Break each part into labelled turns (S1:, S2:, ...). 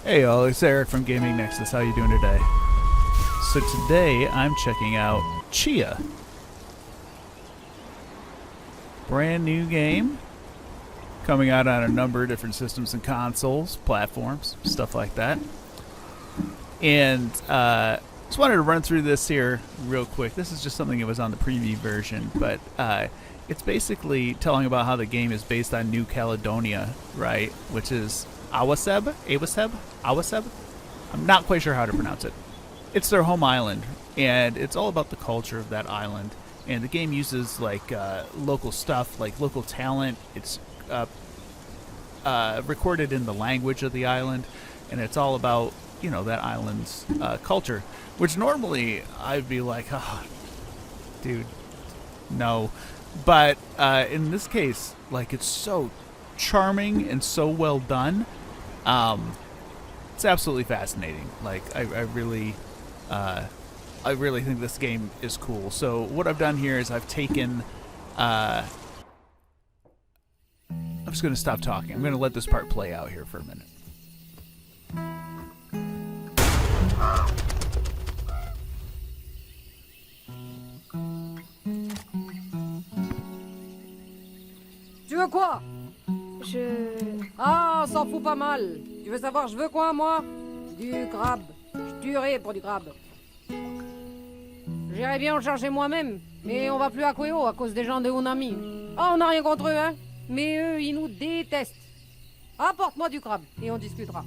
S1: Hey y'all, it's Eric from Gaming Nexus. How you doing today? So today I'm checking out Tchia. Brand new game. Coming out on a number of different systems and consoles, platforms, stuff like that. And just wanted to run through this here real quick. This is just something that was on the preview version, but it's basically telling about how the game is based on New Caledonia, right? Which is Awaceb? Awaceb? I'm not quite sure how to pronounce it. It's their home island, and it's all about the culture of that island. And the game uses like local stuff, like local talent. It's recorded in the language of the island, and it's all about, you know, that island's culture. Which normally I'd be like, oh, dude, no. But in this case, like, it's so charming and so well done. It's absolutely fascinating. Like, I really think this game is cool. So what I've done here is I've taken I'm just going to stop talking. I'm going to let this part play out here for a minute.
S2: Tu veux quoi? Ah, on s'en fout pas mal. Tu veux savoir, je veux quoi, moi? Du crabe. Je tuerai pour du crabe. J'irais bien le chercher moi-même, mais on va plus à Queo à cause des gens de Unami. Ah, on n'a rien contre eux, hein? Mais eux, ils nous détestent. Apporte-moi du crabe, et on discutera.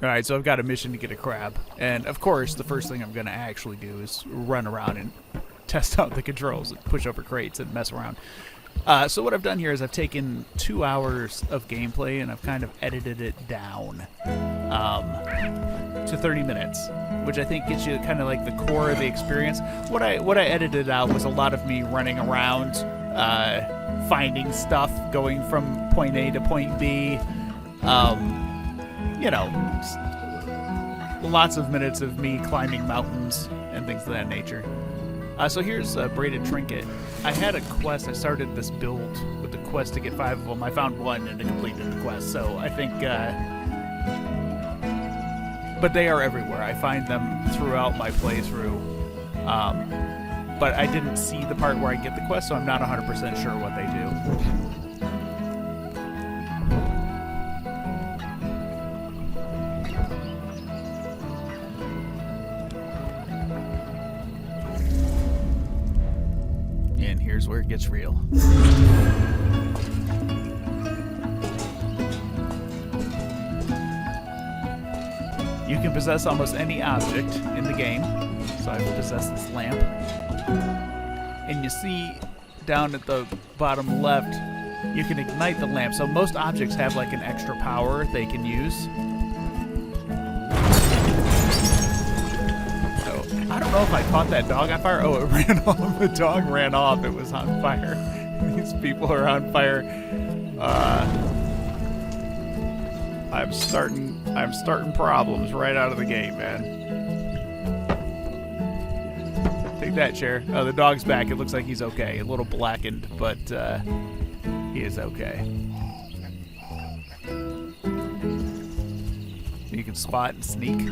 S1: Alright, so I've got a mission to get a crab. And, of course, the first thing I'm going to actually do is run around and test out the controls and push over crates and mess around. So what I've done here is I've taken 2 hours of gameplay and I've kind of edited it down to 30 minutes, which I think gets you kind of like the core of the experience. What I edited out was a lot of me running around, finding stuff, going from point A to point B. You know, lots of minutes of me climbing mountains and things of that nature. So here's a braided trinket. I had a quest. I started this build with the quest to get 5 of them. I found 1 and it completed the quest. So I think, but they are everywhere. I find them throughout my playthrough. But I didn't see the part where I get the quest, so I'm not 100% sure what they do. And here's where it gets real. You can possess almost any object in the game. So I possess this lamp. And you see down at the bottom left, you can ignite the lamp. So most objects have like an extra power they can use. I don't know if I caught that dog on fire. Oh, it ran off. The dog ran off. It was on fire. These people are on fire. I'm starting problems right out of the gate, man. Take that, chair. Oh, the dog's back. It looks like he's okay. A little blackened, but he is okay. You can spot and sneak.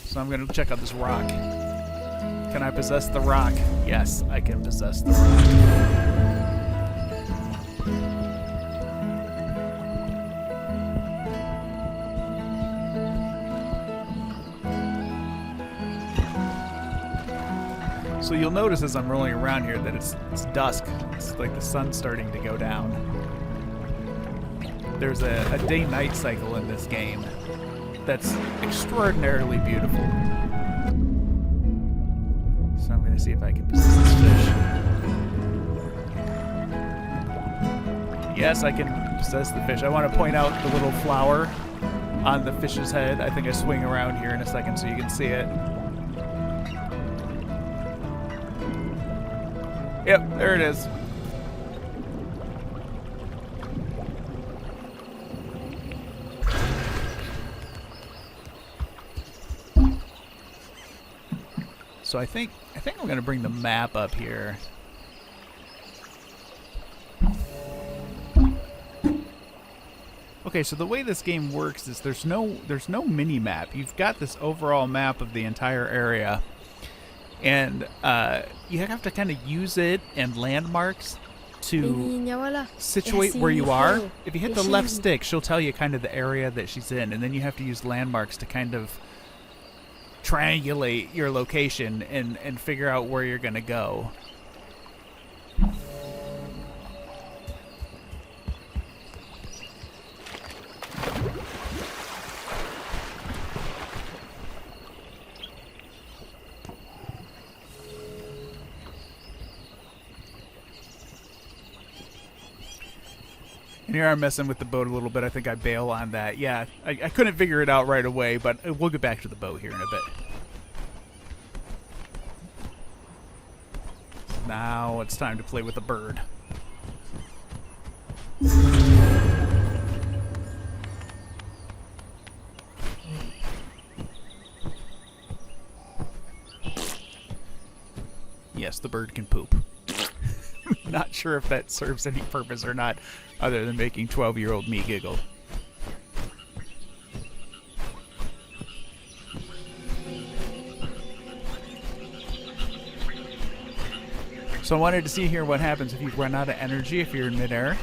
S1: So I'm going to check out this rock. Can I possess the rock? Yes, I can possess the rock. So you'll notice as I'm rolling around here that it's dusk. It's like the sun's starting to go down. There's a day-night cycle in this game that's extraordinarily beautiful. So I'm going to see if I can possess this fish. Yes, I can possess the fish. I want to point out the little flower on the fish's head. I think I swing around here in a second so you can see it. Yep, there it is. So I think I'm gonna bring the map up here. Okay, so the way this game works is there's no mini map. You've got this overall map of the entire area, and you have to kind of use it and landmarks to situate where you are. If you hit the left stick, she'll tell you kind of the area that she's in, and then you have to use landmarks to kind of triangulate your location and figure out where you're gonna go. And here I'm messing with the boat a little bit. I think I bail on that. Yeah, I couldn't figure it out right away, but we'll get back to the boat here in a bit. Now it's time to play with the bird. Yes, the bird can poop. Not sure if that serves any purpose or not, other than making 12-year-old me giggle. So I wanted to see here what happens if you run out of energy if you're in midair.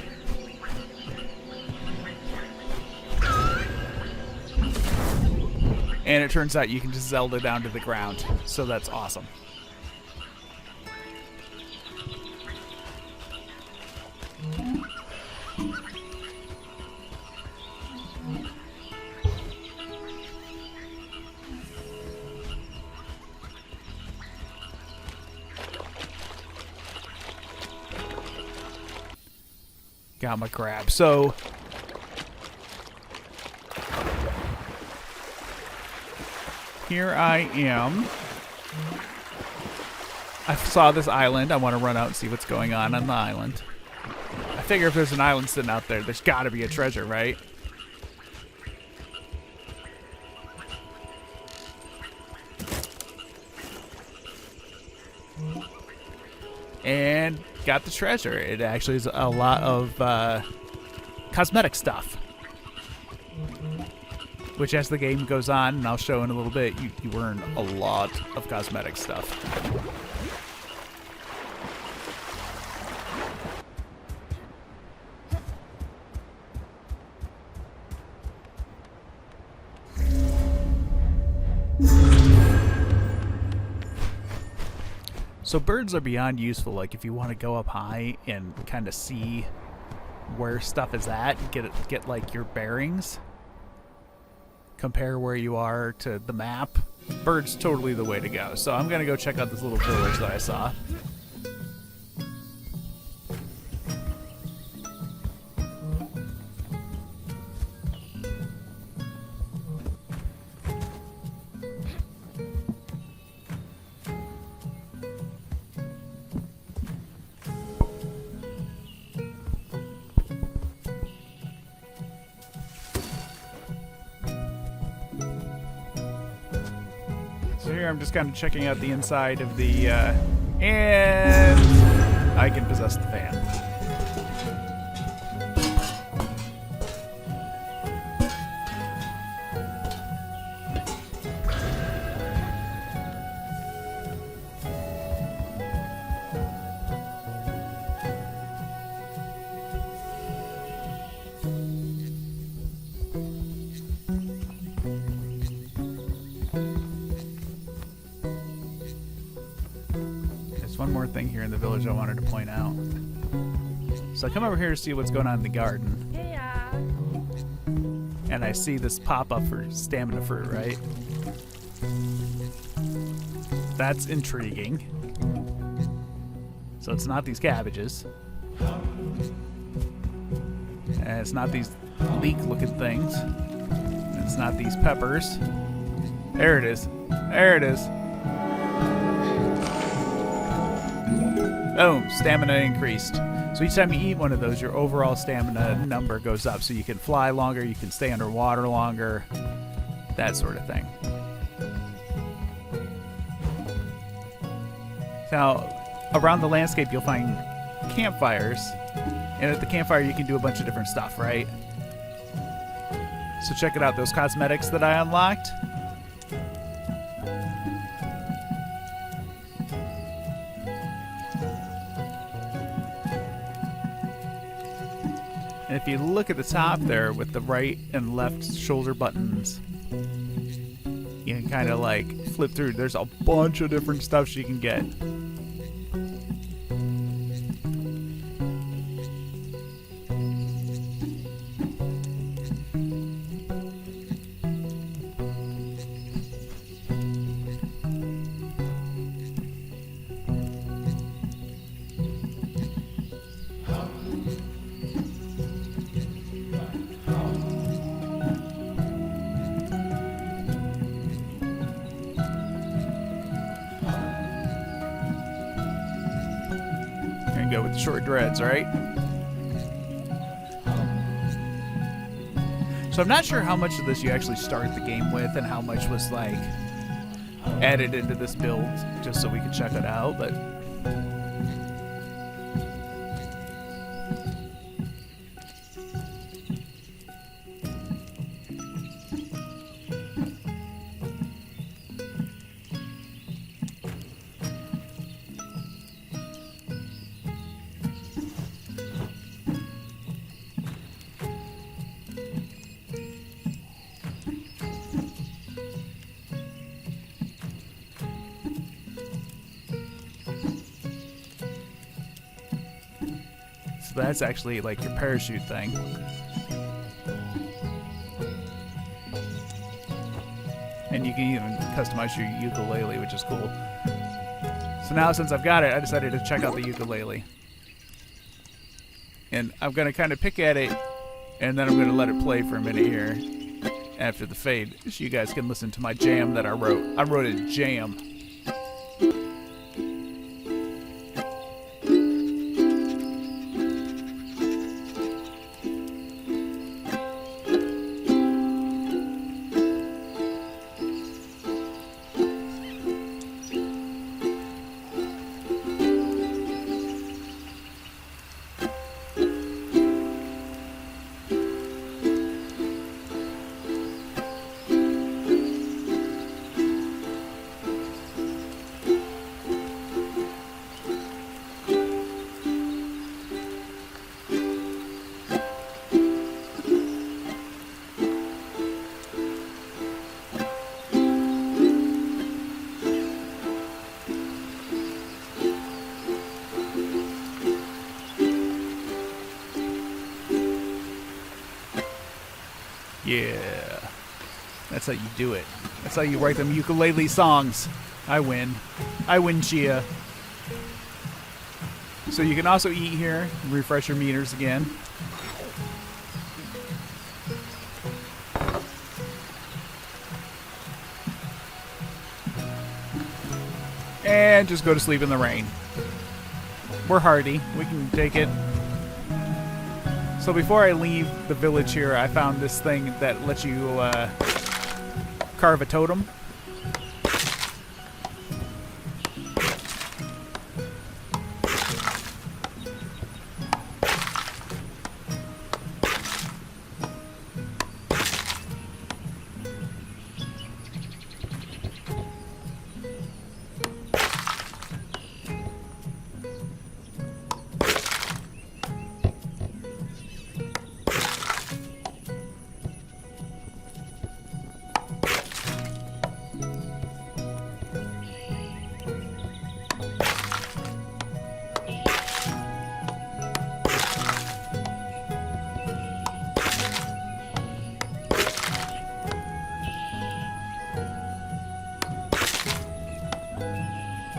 S1: And it turns out you can just Zelda down to the ground, so that's awesome. Got my crab. So here I am. I saw this island. I want to run out and see what's going on the island. I figure if there's an island sitting out there, there's got to be a treasure, right? And got the treasure. It actually is a lot of cosmetic stuff. Which, as the game goes on, and I'll show in a little bit, you earn a lot of cosmetic stuff. So birds are beyond useful. Like if you want to go up high and kind of see where stuff is at, get like your bearings, compare where you are to the map. Bird's totally the way to go. So I'm gonna go check out this little village that I saw. So here I'm just kind of checking out the inside of the, and I can possess the fan. One more thing here in the village I wanted to point out. So I come over here to see what's going on in the garden.
S2: Yeah.
S1: And I see this pop-up for stamina fruit, right? That's intriguing. So it's not these cabbages. And it's not these leek-looking things. And it's not these peppers. There it is. There it is. Boom, stamina increased. So each time you eat one of those, your overall stamina number goes up. So you can fly longer, you can stay underwater longer, that sort of thing. Now, around the landscape, you'll find campfires. And at the campfire, you can do a bunch of different stuff, right? So check it out, those cosmetics that I unlocked. And if you look at the top there with the right and left shoulder buttons, you can kind of like flip through. There's a bunch of different stuff you can get. Go with the short dreads, right? So I'm not sure how much of this you actually start the game with and how much was like added into this build just so we could check it out, but so that's actually like your parachute thing. And you can even customize your ukulele, which is cool. So now since I've got it, I decided to check out the ukulele. And I'm going to kind of pick at it, and then I'm going to let it play for a minute here after the fade, so you guys can listen to my jam that I wrote. I wrote a jam. Yeah, that's how you do it. That's how you write them ukulele songs. I win. I win, Tchia. So you can also eat here, refresh your meters again. And just go to sleep in the rain. We're hardy. We can take it. So before I leave the village here, I found this thing that lets you carve a totem.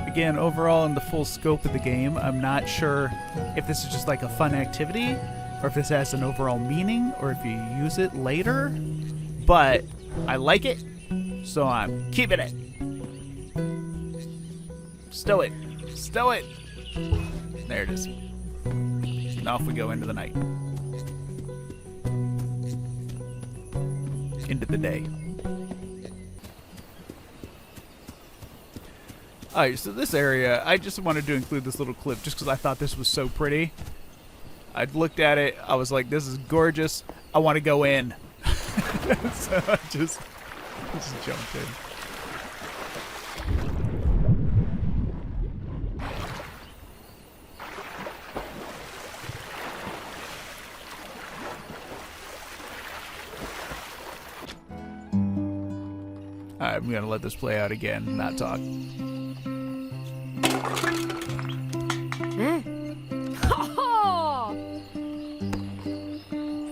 S1: Again, overall in the full scope of the game, I'm not sure if this is just like a fun activity or if this has an overall meaning or if you use it later, but I like it, so I'm keeping it. Stow it. Stow it. There it is. And off we go into the night. Into the day. Alright, so this area, I just wanted to include this little clip just because I thought this was so pretty. I looked at it, I was like, this is gorgeous. I want to go in. So I just jumped in. Alright, I'm gonna let this play out again, not talk.
S2: Oh,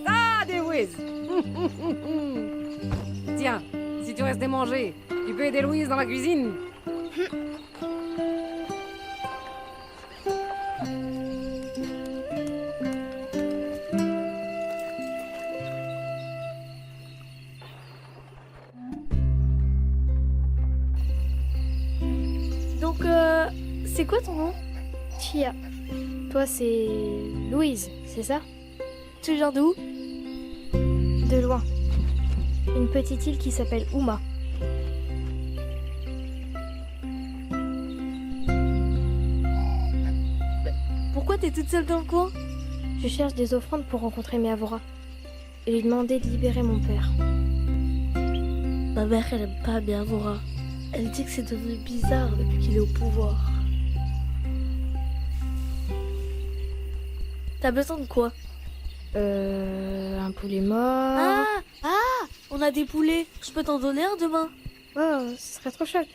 S2: ça, des whiz. Tiens, si tu restais manger, tu peux aider Louise dans la cuisine.
S3: Donc, c'est quoi ton nom? Tchia. Toi, c'est Louise, c'est ça? Tu viens d'où? De loin. Une petite île qui s'appelle Ouma. Pourquoi t'es toute seule dans le coin? Je cherche des offrandes pour rencontrer Miavora et lui demander de libérer mon père.
S4: Ma mère, elle aime pas Miavora. Elle dit que c'est devenu bizarre depuis qu'il est au pouvoir. T'as besoin de quoi?
S3: Un poulet mort.
S4: Ah, on a des poulets. Je peux t'en donner un demain.
S3: Oh, ce serait trop chouette.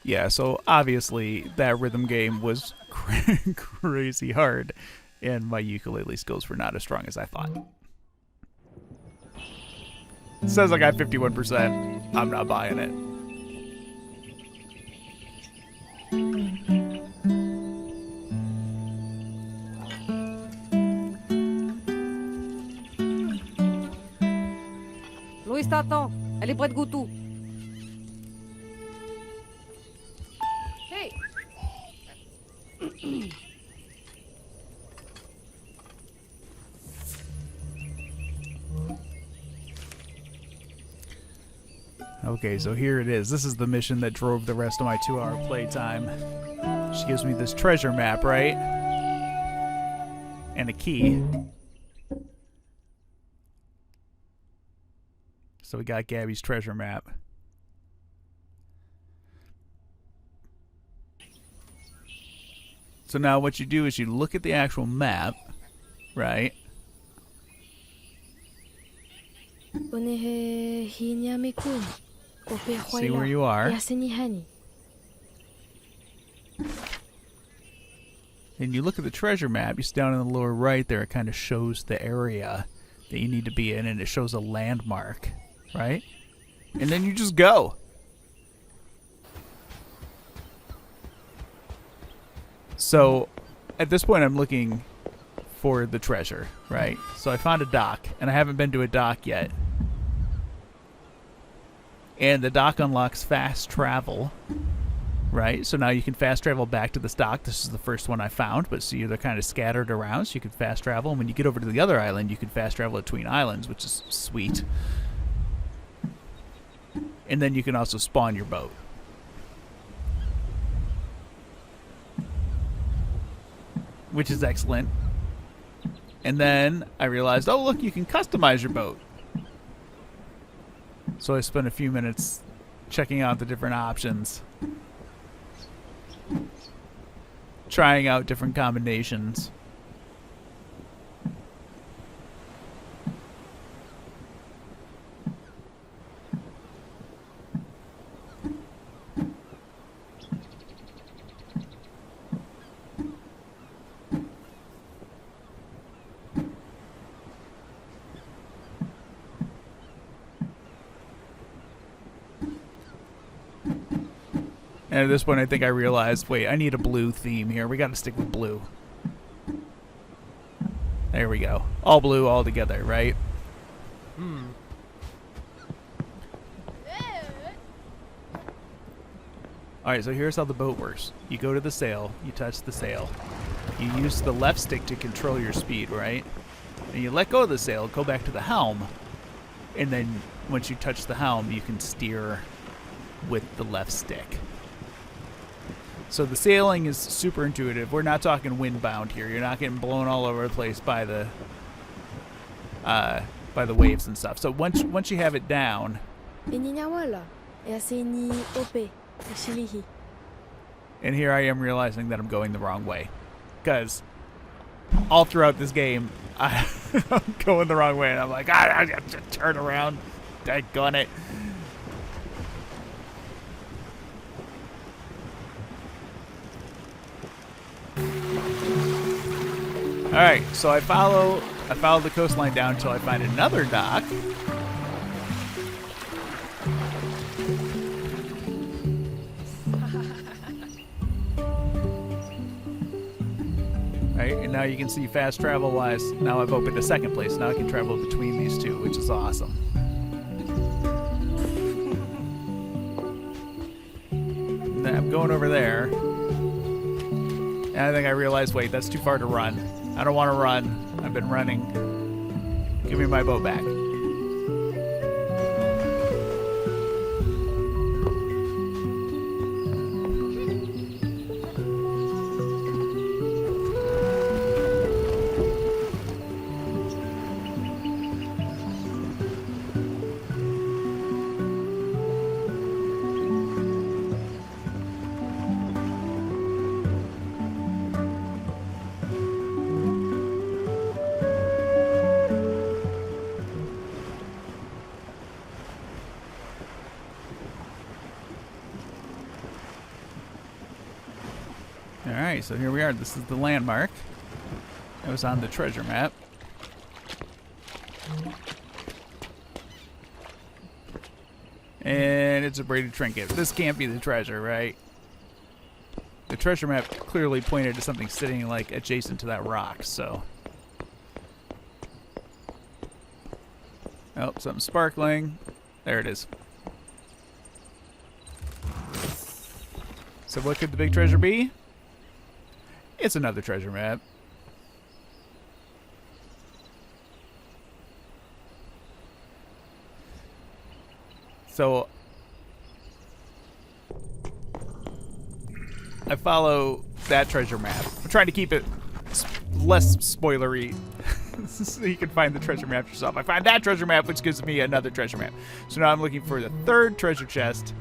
S1: Yeah, so obviously that rhythm game was crazy hard, and my ukulele skills were not as strong as I thought. It says I got 51%. I'm not buying it.
S2: Louise t'attend. Elle est près de Goutou.
S1: Okay, so here it is. This is the mission that drove the rest of my 2-hour playtime. She gives me this treasure map, right? And a key. So we got Gabby's treasure map. So now what you do is you look at the actual map, right? See where you are. And you look at the treasure map, you see down in the lower right there, it kind of shows the area that you need to be in, and it shows a landmark, right? And then you just go. So at this point I'm looking for the treasure, right? So I found a dock, and I haven't been to a dock yet. And the dock unlocks fast travel, right? So now you can fast travel back to this dock. This is the first one I found, but see, they're kind of scattered around, so you can fast travel. And when you get over to the other island, you can fast travel between islands, which is sweet. And then you can also spawn your boat. Which is excellent. And then I realized, oh look, you can customize your boat. So I spent a few minutes checking out the different options, trying out different combinations. And at this point, I think I realized, wait, I need a blue theme here. We got to stick with blue. There we go. All blue, all together, right? Alright, so here's how the boat works. You go to the sail, you touch the sail. You use the left stick to control your speed, right? And you let go of the sail, go back to the helm, and then once you touch the helm, you can steer with the left stick. So the sailing is super intuitive. We're not talking windbound here. You're not getting blown all over the place by the waves and stuff. So once you have it down, and here I am realizing that I'm going the wrong way, because all throughout this game I'm going the wrong way, and I'm like, I have to turn around. Daggone it. Alright, so I follow the coastline down until I find another dock. Right, and now you can see fast travel wise, now I've opened a second place. Now I can travel between these two, which is awesome. And I'm going over there. And I think I realized, wait, that's too far to run. I don't want to run. I've been running. Give me my boat back. Alright, so here we are. This is the landmark. It was on the treasure map. And it's a braided trinket. This can't be the treasure, right? The treasure map clearly pointed to something sitting like adjacent to that rock, so. Oh, something sparkling. There it is. So what could the big treasure be? It's another treasure map. So I follow that treasure map. I'm trying to keep it less spoilery so you can find the treasure map yourself. I find that treasure map, which gives me another treasure map. So now I'm looking for the third treasure chest.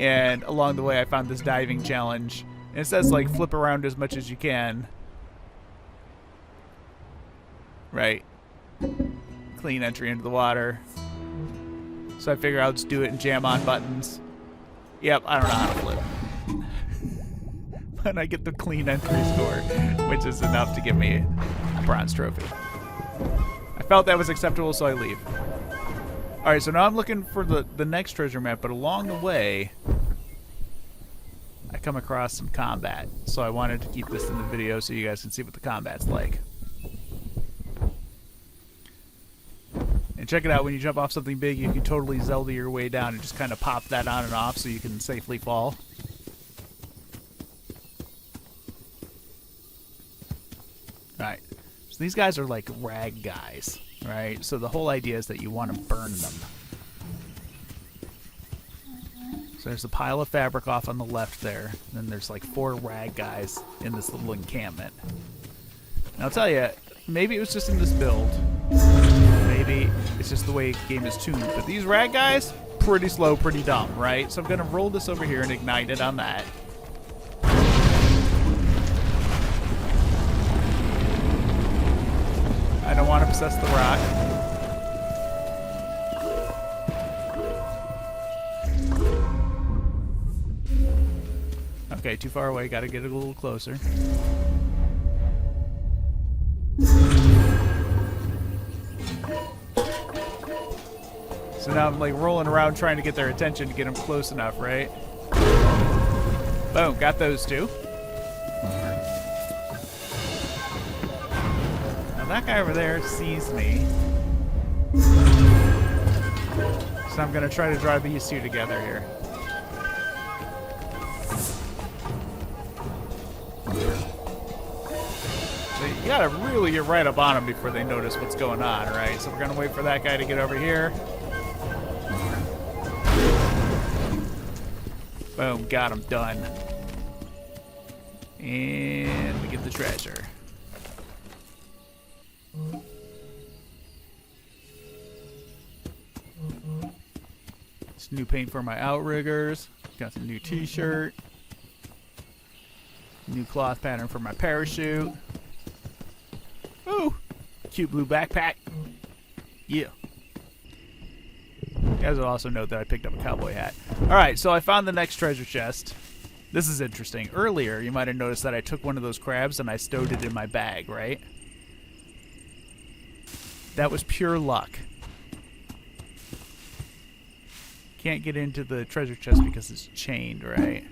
S1: And along the way, I found this diving challenge. And it says, like, flip around as much as you can. Right. Clean entry into the water. So I figure I'll just do it and jam on buttons. Yep, I don't know how to flip. But I get the clean entry score, which is enough to give me a bronze trophy. I felt that was acceptable, so I leave. Alright, so now I'm looking for the next treasure map, but along the way, I come across some combat. So I wanted to keep this in the video so you guys can see what the combat's like. And check it out, when you jump off something big, you can totally Zelda your way down and just kind of pop that on and off so you can safely fall. Alright, so these guys are like rag guys, right? So the whole idea is that you want to burn them. So there's a pile of fabric off on the left there. And then there's like 4 rag guys in this little encampment. And I'll tell you, maybe it was just in this build. Maybe it's just the way the game is tuned. But these rag guys, pretty slow, pretty dumb, right? So I'm going to roll this over here and ignite it on that. I don't want to possess the rock. Okay, too far away. Got to get it a little closer. So now I'm like rolling around trying to get their attention to get them close enough, right? Boom, got those two. Now that guy over there sees me. So I'm going to try to draw these two together here. So you gotta really get right up on them before they notice what's going on, right? So we're gonna wait for that guy to get over here. Boom, got him, done. And we get the treasure. It's new paint for my outriggers. Got some new t-shirt. New cloth pattern for my parachute. Ooh! Cute blue backpack. Yeah. You guys will also note that I picked up a cowboy hat. Alright, so I found the next treasure chest. This is interesting. Earlier, you might have noticed that I took one of those crabs and I stowed it in my bag, right? That was pure luck. Can't get into the treasure chest because it's chained, right?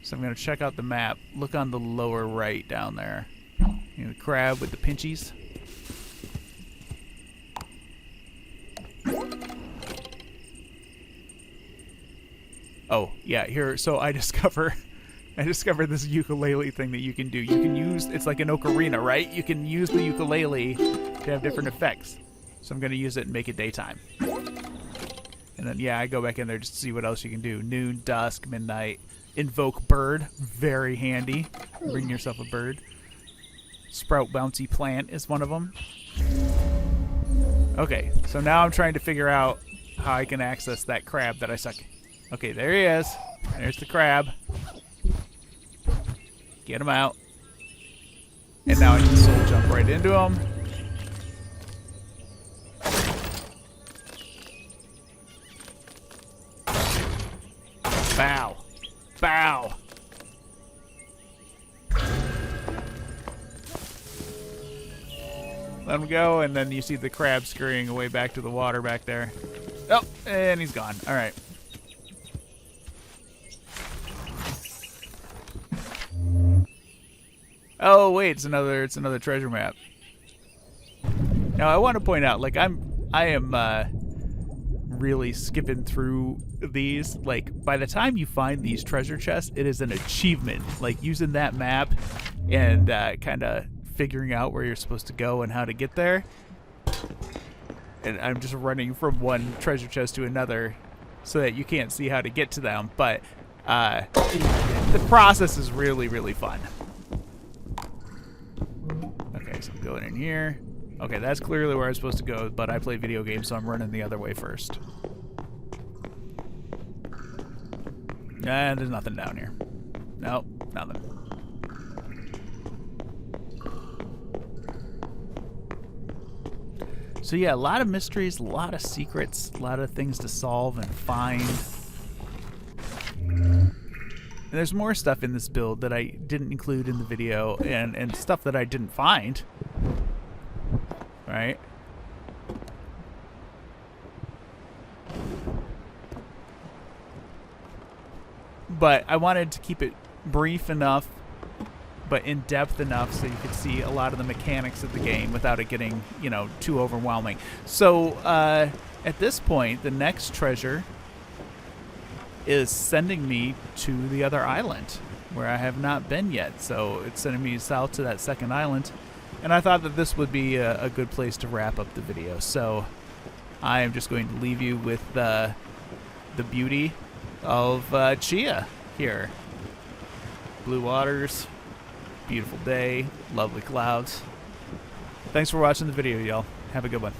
S1: So I'm going to check out the map. Look on the lower right down there. You know, the crab with the pinchies. Oh, yeah, here. So I discovered this ukulele thing that you can do. You can use, it's like an ocarina, right? You can use the ukulele to have different effects. So I'm going to use it and make it daytime. And then, yeah, I go back in there just to see what else you can do. Noon, dusk, midnight. Invoke bird. Very handy. Bring yourself a bird. Sprout bouncy plant is one of them. Okay, so now I'm trying to figure out how I can access that crab that I suck. Okay, there he is. There's the crab. Get him out. And now I can soul jump right into him. Bow. Bow. Let him go, and then you see the crab scurrying away back to the water back there. Oh, and he's gone. All right. Oh wait, it's another treasure map. Now I want to point out, like I am really skipping through these. Like, by the time you find these treasure chests, it is an achievement. Like, using that map and kind of figuring out where you're supposed to go and how to get there. And I'm just running from one treasure chest to another so that you can't see how to get to them. But the process is really, really fun. Okay, so I'm going in here. Okay, that's clearly where I'm supposed to go, but I play video games, so I'm running the other way first. And there's nothing down here. Nope, nothing. So yeah, a lot of mysteries, a lot of secrets, a lot of things to solve and find. And there's more stuff in this build that I didn't include in the video, and stuff that I didn't find. Right? But I wanted to keep it brief enough, but in depth enough so you could see a lot of the mechanics of the game without it getting, you know, too overwhelming. So at this point, the next treasure is sending me to the other island where I have not been yet. So it's sending me south to that second island. And I thought that this would be a good place to wrap up the video. So I am just going to leave you with the beauty of Tchia here. Blue waters, beautiful day, lovely clouds. Thanks for watching the video, y'all. Have a good one.